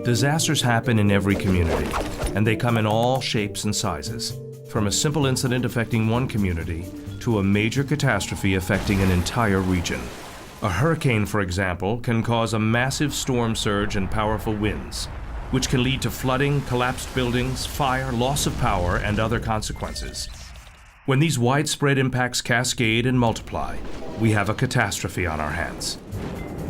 Disasters happen in every community, and they come in all shapes and sizes, from a simple incident affecting one community to a major catastrophe affecting an entire region. A hurricane, for example, can cause a massive storm surge and powerful winds, which can lead to flooding, collapsed buildings, fire, loss of power, and other consequences. When these widespread impacts cascade and multiply, we have a catastrophe on our hands.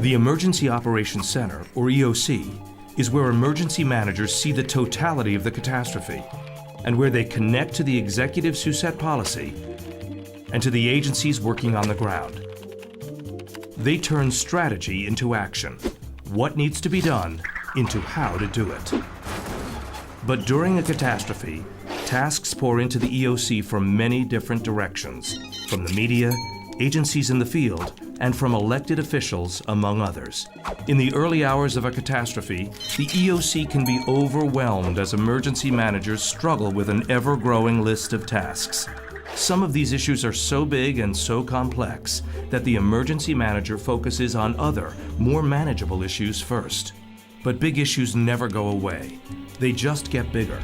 The Emergency Operations Center, or EOC, is where emergency managers see the totality of the catastrophe and where they connect to the executives who set policy and to the agencies working on the ground. They turn strategy into action, what needs to be done into how to do it. But during a catastrophe, tasks pour into the EOC from many different directions, from the media, agencies in the field, and from elected officials, among others. In the early hours of a catastrophe, the EOC can be overwhelmed as emergency managers struggle with an ever-growing list of tasks. Some of these issues are so big and so complex that the emergency manager focuses on other, more manageable issues first. But big issues never go away. They just get bigger.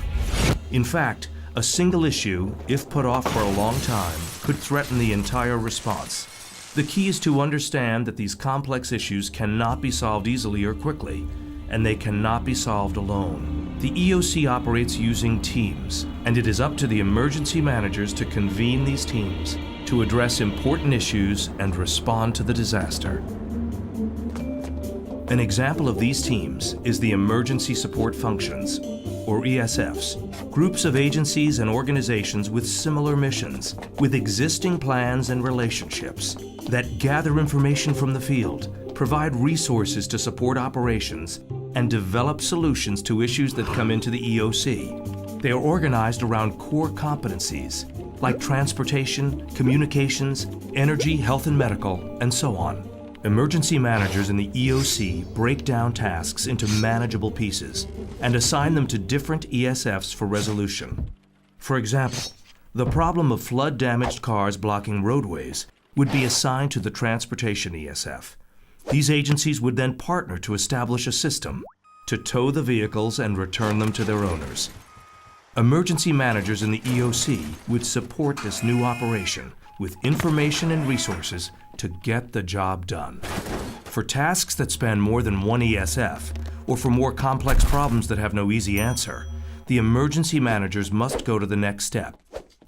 In fact, a single issue, if put off for a long time, could threaten the entire response. The key is to understand that these complex issues cannot be solved easily or quickly, and they cannot be solved alone. The EOC operates using teams, and it is up to the emergency managers to convene these teams to address important issues and respond to the disaster. An example of these teams is the Emergency Support Functions, or ESFs, groups of agencies and organizations with similar missions, with existing plans and relationships that gather information from the field, provide resources to support operations, and develop solutions to issues that come into the EOC. They are organized around core competencies like transportation, communications, energy, health and medical, and so on. Emergency managers in the EOC break down tasks into manageable pieces and assign them to different ESFs for resolution. For example, the problem of flood-damaged cars blocking roadways would be assigned to the Transportation ESF. These agencies would then partner to establish a system to tow the vehicles and return them to their owners. Emergency managers in the EOC would support this new operation with information and resources to get the job done. For tasks that span more than one ESF, or for more complex problems that have no easy answer, the emergency managers must go to the next step.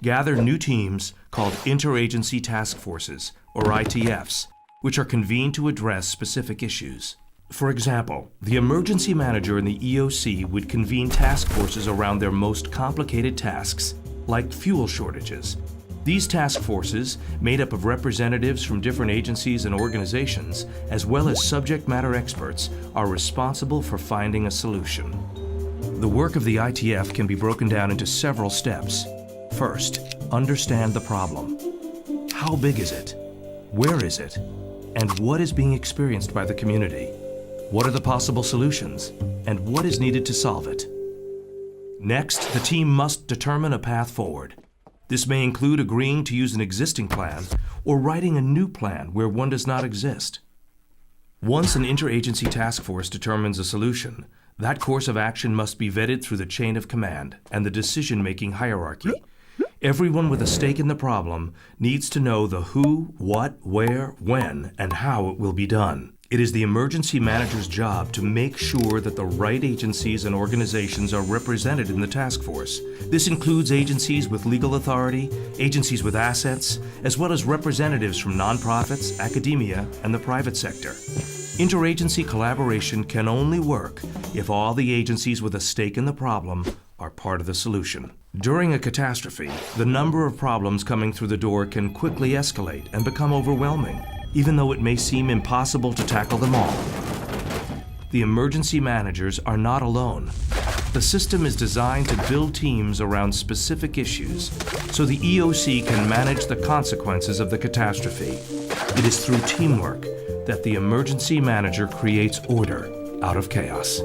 Gather new teams called Interagency Task Forces, or ITFs, which are convened to address specific issues. For example, the emergency manager in the EOC would convene task forces around their most complicated tasks, like fuel shortages. These task forces, made up of representatives from different agencies and organizations, as well as subject matter experts, are responsible for finding a solution. The work of the ITF can be broken down into several steps. First, understand the problem. How big is it? Where is it? And what is being experienced by the community? What are the possible solutions? And what is needed to solve it? Next, the team must determine a path forward. This may include agreeing to use an existing plan or writing a new plan where one does not exist. Once an interagency task force determines a solution, that course of action must be vetted through the chain of command and the decision-making hierarchy. Everyone with a stake in the problem needs to know the who, what, where, when, and how it will be done. It is the emergency manager's job to make sure that the right agencies and organizations are represented in the task force. This includes agencies with legal authority, agencies with assets, as well as representatives from nonprofits, academia, and the private sector. Interagency collaboration can only work if all the agencies with a stake in the problem are part of the solution. During a catastrophe, the number of problems coming through the door can quickly escalate and become overwhelming, even though it may seem impossible to tackle them all. The emergency managers are not alone. The system is designed to build teams around specific issues so the EOC can manage the consequences of the catastrophe. It is through teamwork that the emergency manager creates order out of chaos.